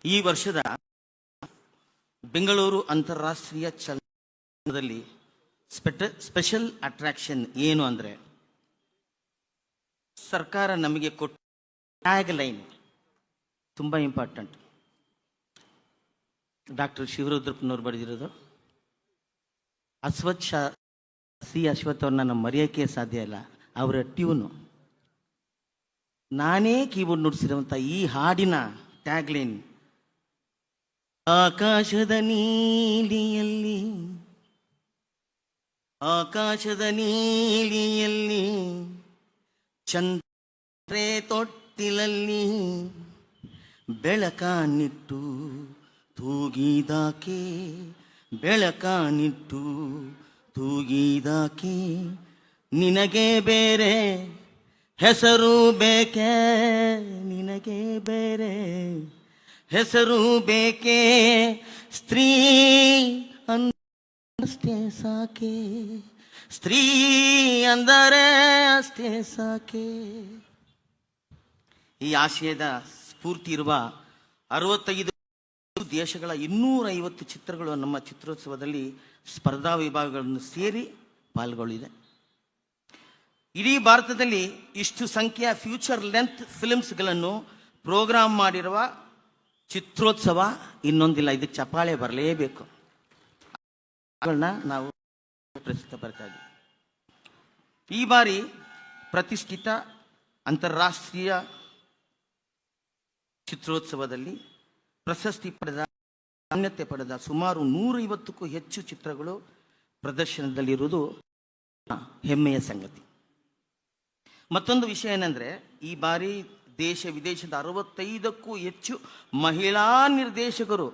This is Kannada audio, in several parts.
ಈ ವರ್ಷದ ಬೆಂಗಳೂರು ಅಂತಾರಾಷ್ಟ್ರೀಯ ಚಲನಚಿತ್ರದಲ್ಲಿ ಸ್ಪೆಷಲ್ ಅಟ್ರಾಕ್ಷನ್ ಏನು ಅಂದರೆ, ಸರ್ಕಾರ ನಮಗೆ ಕೊಟ್ಟ ಟ್ಯಾಗ್ ಲೈನ್ ತುಂಬ ಇಂಪಾರ್ಟೆಂಟ್. ಡಾಕ್ಟರ್ ಶಿವರುದ್ರಪ್ಪನವ್ರು ಬರೆದಿರೋದು. ಅಶ್ವಥ್ ಅವ್ರನ್ನ ನಾವು ಮರೆಯೋಕ್ಕೆ ಸಾಧ್ಯ ಇಲ್ಲ. ಅವರ ಟ್ಯೂನು, ನಾನೇ ಕೀಬೋರ್ಡ್ ನುಡಿಸಿರುವಂಥ ಈ ಹಾಡಿನ ಟ್ಯಾಗ್ ಲೈನ್, ಆಕಾಶದ ನೀಲಿಯಲ್ಲಿ ಚಂದ್ರೆ ತೊಟ್ಟಿಲಲ್ಲಿ ಬೆಳಕಾನಿಟ್ಟು ತೂಗಿದಾಕೆ, ಬೆಳಕಾನಿಟ್ಟು ತೂಗಿದಾಕೆ, ನಿನಗೆ ಬೇರೆ ಹೆಸರು ಬೇಕೆ, ನಿನಗೆ ಬೇರೆ ಹೆಸರು ಬೇಕೆ, ಸ್ತ್ರೀ ಅಷ್ಟೇ ಸಾಕೆ, ಸ್ತ್ರೀ ಅಂದರೆ ಅಷ್ಟೇ ಸಾಕೆ. ಈ ಆಶಯದ ಸ್ಫೂರ್ತಿ ಇರುವ 65 ದೇಶಗಳ 250 ಚಿತ್ರಗಳು ನಮ್ಮ ಚಿತ್ರೋತ್ಸವದಲ್ಲಿ ಸ್ಪರ್ಧಾ ವಿಭಾಗಗಳನ್ನು ಸೇರಿ ಪಾಲ್ಗೊಳ್ಳಿದೆ. ಇಡೀ ಭಾರತದಲ್ಲಿ ಇಷ್ಟು ಸಂಖ್ಯೆಯ ಫ್ಯೂಚರ್ ಲೆಂತ್ ಫಿಲ್ಮ್ಸ್ಗಳನ್ನು ಪ್ರೋಗ್ರಾಮ್ ಮಾಡಿರುವ ಚಿತ್ರೋತ್ಸವ ಇನ್ನೊಂದಿಲ್ಲ. ಇದಕ್ಕೆ ಚಪ್ಪಾಳೆ ಬರಲೇಬೇಕು. ನಾವು ಪ್ರಸ್ತುತಪಡ್ತಾ ಇದ್ದೀವಿ. ಈ ಬಾರಿ ಪ್ರತಿಷ್ಠಿತ ಅಂತಾರಾಷ್ಟ್ರೀಯ ಚಿತ್ರೋತ್ಸವದಲ್ಲಿ ಪ್ರಶಸ್ತಿ ಪಡೆದ, ಮಾನ್ಯತೆ ಪಡೆದ ಸುಮಾರು 150ಕ್ಕೂ ಹೆಚ್ಚು ಚಿತ್ರಗಳು ಪ್ರದರ್ಶನದಲ್ಲಿರುವುದು ಹೆಮ್ಮೆಯ ಸಂಗತಿ. ಮತ್ತೊಂದು ವಿಷಯ ಏನಂದ್ರೆ, ಈ ಬಾರಿ ದೇಶ ವಿದೇಶದ 65ಕ್ಕೂ ಹೆಚ್ಚು ಮಹಿಳಾ ನಿರ್ದೇಶಕರು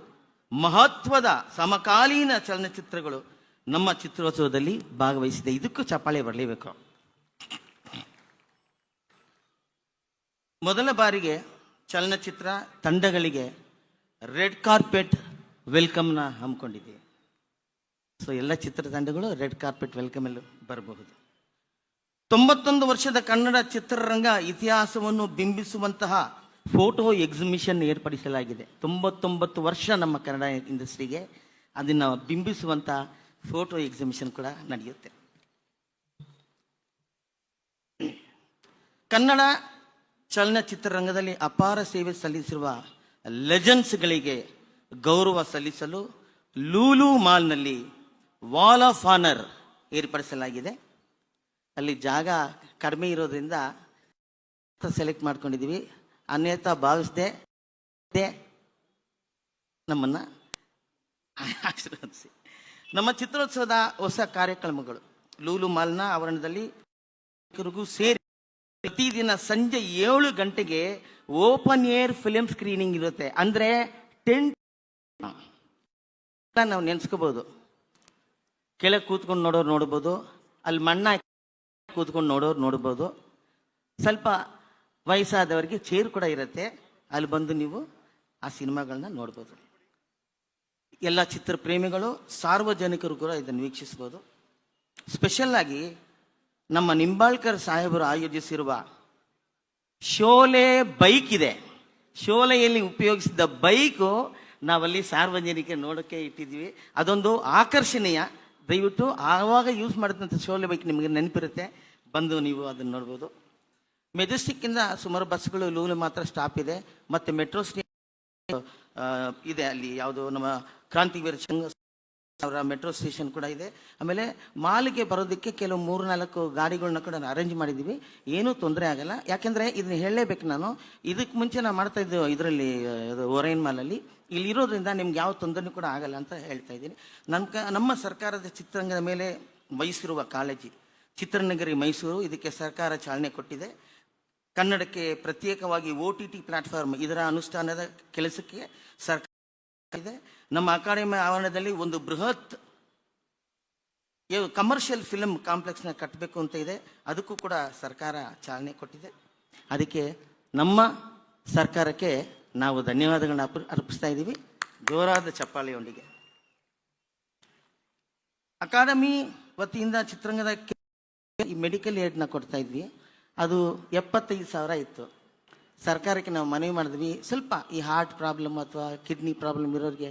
ಮಹತ್ವದ ಸಮಕಾಲೀನ ಚಲನಚಿತ್ರಗಳು ನಮ್ಮ ಚಿತ್ರೋತ್ಸವದಲ್ಲಿ ಭಾಗವಹಿಸಿದೆ. ಇದಕ್ಕೂ ಚಪ್ಪಾಳೆ ಬರಲೇಬೇಕು. ಮೊದಲ ಬಾರಿಗೆ ಚಲನಚಿತ್ರ ತಂಡಗಳಿಗೆ ರೆಡ್ ಕಾರ್ಪೆಟ್ ವೆಲ್ಕಮ್ನ ಹಮ್ಮಿಕೊಂಡಿದೆ. ಸೊ ಎಲ್ಲ ಚಿತ್ರತಂಡಗಳು ರೆಡ್ ಕಾರ್ಪೆಟ್ ವೆಲ್ಕಮ್ ಅಲ್ಲಿ ಬರಬಹುದು. 91 ವರ್ಷದ ಕನ್ನಡ ಚಿತ್ರರಂಗ ಇತಿಹಾಸವನ್ನು ಬಿಂಬಿಸುವಂತಹ ಫೋಟೋ ಎಕ್ಸಿಬಿಷನ್ ಏರ್ಪಡಿಸಲಾಗಿದೆ. 99 ವರ್ಷ ನಮ್ಮ ಕನ್ನಡ ಇಂಡಸ್ಟ್ರಿಗೆ ಅದನ್ನು ಬಿಂಬಿಸುವಂತಹ ಫೋಟೋ ಎಕ್ಸಿಬಿಷನ್ ಕೂಡ ನಡೆಯುತ್ತೆ. ಕನ್ನಡ ಚಲನಚಿತ್ರರಂಗದಲ್ಲಿ ಅಪಾರ ಸೇವೆ ಸಲ್ಲಿಸಿರುವ ಲೆಜೆಂಡ್ಸ್ಗಳಿಗೆ ಗೌರವ ಸಲ್ಲಿಸಲು ಲೂಲು ಮಾಲ್ನಲ್ಲಿ ವಾಲ್ ಆಫ್ ಆನರ್ ಏರ್ಪಡಿಸಲಾಗಿದೆ. ಅಲ್ಲಿ ಜಾಗ ಕಡಿಮೆ ಇರೋದ್ರಿಂದ ಸೆಲೆಕ್ಟ್ ಮಾಡ್ಕೊಂಡಿದ್ದೀವಿ. ಅನ್ಯತಾ ಭಾವಿಸದೆ ನಮ್ಮನ್ನ ಆಶೀರ್ವದಿಸಿ. ನಮ್ಮ ಚಿತ್ರೋತ್ಸವದ ಹೊಸ ಕಾರ್ಯಕ್ರಮಗಳು ಲೂಲು ಮಾಲ್ನ ಆವರಣದಲ್ಲಿ ಸೇರಿ ಪ್ರತಿದಿನ ಸಂಜೆ 7 ಗಂಟೆಗೆ ಓಪನ್ ಏರ್ ಫಿಲ್ಮ್ ಸ್ಕ್ರೀನಿಂಗ್ ಇರುತ್ತೆ. ಅಂದ್ರೆ ಟೆಂಟ್ ನಾವು ನೆನ್ಸ್ಕೋಬಹುದು. ಕೆಳಗೆ ಕೂತ್ಕೊಂಡು ನೋಡೋರು ನೋಡ್ಬೋದು, ಅಲ್ಲಿ ಮಣ್ಣ ಕೂತ್ಕೊಂಡು ನೋಡೋರು ನೋಡ್ಬೋದು. ಸ್ವಲ್ಪ ವಯಸ್ಸಾದವರಿಗೆ ಚೇರ್ ಕೂಡ ಇರುತ್ತೆ, ಅಲ್ಲಿ ಬಂದು ನೀವು ಆ ಸಿನಿಮಾಗಳನ್ನ ನೋಡ್ಬೋದು. ಎಲ್ಲ ಚಿತ್ರ ಪ್ರೇಮಿಗಳು, ಸಾರ್ವಜನಿಕರು ಕೂಡ ಇದನ್ನು ವೀಕ್ಷಿಸ್ಬೋದು. ಸ್ಪೆಷಲ್ ಆಗಿ ನಮ್ಮ ನಿಂಬಾಳ್ಕರ್ ಸಾಹೇಬರು ಆಯೋಜಿಸಿರುವ ಶೋಲೆ ಬೈಕ್ ಇದೆ. ಶೋಲೆಯಲ್ಲಿ ಉಪಯೋಗಿಸಿದ ಬೈಕು ನಾವಲ್ಲಿ ಸಾರ್ವಜನಿಕ ನೋಡೋಕ್ಕೆ ಇಟ್ಟಿದ್ವಿ. ಅದೊಂದು ಆಕರ್ಷಣೀಯ. ದಯವಿಟ್ಟು ಆವಾಗ ಯೂಸ್ ಮಾಡಿದಂಥ ಶೋಲೆ ಬೈಕ್ ನಿಮಗೆ ನೆನಪಿರುತ್ತೆ, ಬಂದು ನೀವು ಅದನ್ನು ನೋಡ್ಬೋದು. ಮೆಜೆಸ್ಟಿಕ್ಕಿಂದ ಸುಮಾರು ಬಸ್ಗಳು ಲೂಲು ಮಾತ್ರ ಸ್ಟಾಪ್ ಇದೆ. ಮತ್ತು ಮೆಟ್ರೋ ಸ್ಟೇಷನ್ ಇದೆ, ಅಲ್ಲಿ ಯಾವುದು ನಮ್ಮ ಕ್ರಾಂತಿವೀರ ಅವರ ಮೆಟ್ರೋ ಸ್ಟೇಷನ್ ಕೂಡ ಇದೆ. ಆಮೇಲೆ ಮಾಲಿಗೆ ಬರೋದಕ್ಕೆ ಕೆಲವು 3-4 ಗಾಡಿಗಳನ್ನ ಕೂಡ ಅರೇಂಜ್ ಮಾಡಿದ್ದೀವಿ. ಏನೂ ತೊಂದರೆ ಆಗಲ್ಲ. ಯಾಕೆಂದರೆ ಇದನ್ನ ಹೇಳಲೇಬೇಕು ನಾನು. ಇದಕ್ಕೆ ಮುಂಚೆ ನಾವು ಮಾಡ್ತಾ ಇದ್ದೇವೆ ಇದರಲ್ಲಿ ಒರೈನ್ ಮಾಲಲ್ಲಿ. ಇಲ್ಲಿ ಇರೋದ್ರಿಂದ ನಿಮ್ಗೆ ಯಾವ ತೊಂದರೆ ಕೂಡ ಆಗಲ್ಲ ಅಂತ ಹೇಳ್ತಾ ಇದ್ದೀನಿ. ನಮ್ಮ ಸರ್ಕಾರದ ಚಿತ್ರರಂಗದ ಮೇಲೆ ವಹಿಸಿರುವ ಕಾಳಜಿ, ಚಿತ್ರನಗರಿ ಮೈಸೂರು ಇದಕ್ಕೆ ಸರ್ಕಾರ ಚಾಲನೆ ಕೊಟ್ಟಿದೆ. ಕನ್ನಡಕ್ಕೆ ಪ್ರತ್ಯೇಕವಾಗಿ OTT ಪ್ಲಾಟ್ಫಾರ್ಮ್, ಇದರ ಅನುಷ್ಠಾನದ ಕೆಲಸಕ್ಕೆ ಸರ್ಕಾರ ಇದೆ. ನಮ್ಮ ಅಕಾಡೆಮಿ ಆವರಣದಲ್ಲಿ ಒಂದು ಬೃಹತ್ ಕಮರ್ಷಿಯಲ್ ಫಿಲ್ಮ್ ಕಾಂಪ್ಲೆಕ್ಸ್ನ ಕಟ್ಟಬೇಕು ಅಂತ ಇದೆ. ಅದಕ್ಕೂ ಕೂಡ ಸರ್ಕಾರ ಚಾಲನೆ ಕೊಟ್ಟಿದೆ. ಅದಕ್ಕೆ ನಮ್ಮ ಸರ್ಕಾರಕ್ಕೆ ನಾವು ಧನ್ಯವಾದಗಳನ್ನ ಅರ್ಪಿಸ್ತಾ ಇದ್ದೀವಿ, ಜೋರಾದ ಚಪ್ಪಾಳೆಯೊಂದಿಗೆ. ಅಕಾಡೆಮಿ ವತಿಯಿಂದ ಚಿತ್ರರಂಗದ ಈ ಮೆಡಿಕಲ್ ಏಡ್ನ ಕೊಡ್ತಾ ಇದ್ವಿ. ಅದು 75,000 ಇತ್ತು. ಸರ್ಕಾರಕ್ಕೆ ನಾವು ಮನವಿ ಮಾಡಿದ್ವಿ, ಸ್ವಲ್ಪ ಈ ಹಾರ್ಟ್ ಪ್ರಾಬ್ಲಮ್ ಅಥವಾ ಕಿಡ್ನಿ ಪ್ರಾಬ್ಲಮ್ ಇರೋರಿಗೆ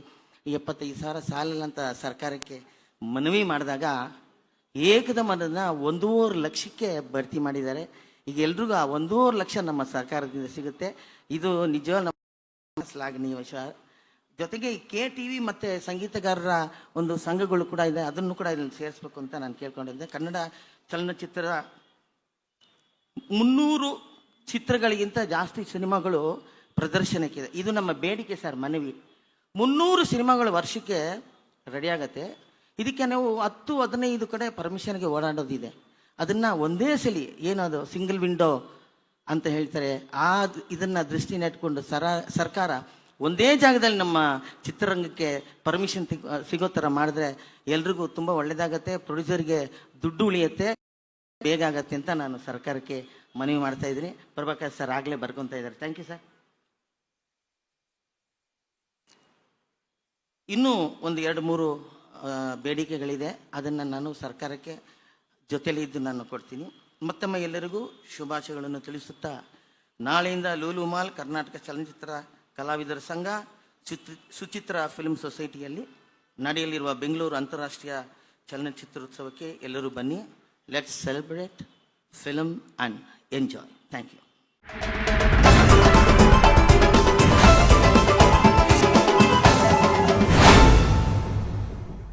75,000 ಸಾಲಲ್ಲ ಅಂತ ಸರ್ಕಾರಕ್ಕೆ ಮನವಿ ಮಾಡಿದಾಗ ಏಕದಮ್ ಅದನ್ನು 1.5 ಲಕ್ಷಕ್ಕೆ ಭರ್ತಿ ಮಾಡಿದ್ದಾರೆ. ಈಗ ಎಲ್ರಿಗೂ ಆ 1.5 ಲಕ್ಷ ನಮ್ಮ ಸರ್ಕಾರದಿಂದ ಸಿಗುತ್ತೆ. ಇದು ನಿಜವಾದ ನಮ್ಮ ಶ್ಲಾಘನೀಯ ವಿಷಯ. ಜೊತೆಗೆ KTV ಮತ್ತು ಸಂಗೀತಗಾರರ ಒಂದು ಸಂಘಗಳು ಕೂಡ ಇದೆ, ಅದನ್ನು ಕೂಡ ಇದನ್ನು ಸೇರಿಸ್ಬೇಕು ಅಂತ ನಾನು ಕೇಳ್ಕೊಂಡಿದ್ದೆ. ಕನ್ನಡ ಚಲನಚಿತ್ರ 300 ಚಿತ್ರಗಳಿಗಿಂತ ಜಾಸ್ತಿ ಸಿನಿಮಾಗಳು ಪ್ರದರ್ಶನಕ್ಕಿದೆ. ಇದು ನಮ್ಮ ಬೇಡಿಕೆ ಸರ್, ಮನವಿ. 300 ಸಿನಿಮಾಗಳು ವರ್ಷಕ್ಕೆ ರೆಡಿ ಆಗತ್ತೆ. ಇದಕ್ಕೆ ನಾವು 10-15 ಕಡೆ ಪರ್ಮಿಷನ್ಗೆ ಓಡಾಡೋದಿದೆ. ಅದನ್ನು ಒಂದೇ ಸಲ ಏನದು ಸಿಂಗಲ್ ವಿಂಡೋ ಅಂತ ಹೇಳ್ತಾರೆ, ಇದನ್ನು ದೃಷ್ಟಿನ ಇಟ್ಕೊಂಡು ಸರ್ಕಾರ ಒಂದೇ ಜಾಗದಲ್ಲಿ ನಮ್ಮ ಚಿತ್ರರಂಗಕ್ಕೆ ಪರ್ಮಿಷನ್ ಸಿಗೋ ಥರ ಮಾಡಿದ್ರೆ ಎಲ್ರಿಗೂ ತುಂಬ ಒಳ್ಳೆಯದಾಗತ್ತೆ, ಪ್ರೊಡ್ಯೂಸರ್ಗೆ ದುಡ್ಡು ಉಳಿಯುತ್ತೆ, ಬೇಗ ಆಗತ್ತೆ ಅಂತ ನಾನು ಸರ್ಕಾರಕ್ಕೆ ಮನವಿ ಮಾಡ್ತಾ ಇದ್ದೀನಿ. ಪ್ರಭಾಕರ್ ಸರ್ ಆಗಲೇ ಬರ್ಕೊತಾ ಇದ್ದಾರೆ. Thank you sir. ಇನ್ನೂ ಒಂದು 2-3 ಬೇಡಿಕೆಗಳಿದೆ, ಅದನ್ನು ನಾನು ಸರ್ಕಾರಕ್ಕೆ ಜೊತೆಯಲ್ಲಿ ಇದ್ದು ನಾನು ಕೊಡ್ತೀನಿ. ಮತ್ತೊಮ್ಮೆ ಎಲ್ಲರಿಗೂ ಶುಭಾಶಯಗಳನ್ನು ತಿಳಿಸುತ್ತಾ, ನಾಳೆಯಿಂದ ಲೂಲು ಮಾಲ್ ಕರ್ನಾಟಕ ಚಲನಚಿತ್ರ ಕಲಾವಿದರ ಸಂಘ ಸುಚಿತ್ರ ಫಿಲ್ಮ್ ಸೊಸೈಟಿಯಲ್ಲಿ ನಡೆಯಲಿರುವ ಬೆಂಗಳೂರು ಅಂತಾರಾಷ್ಟ್ರೀಯ ಚಲನಚಿತ್ರೋತ್ಸವಕ್ಕೆ ಎಲ್ಲರೂ ಬನ್ನಿ. Let's celebrate film and enjoy. Thank you.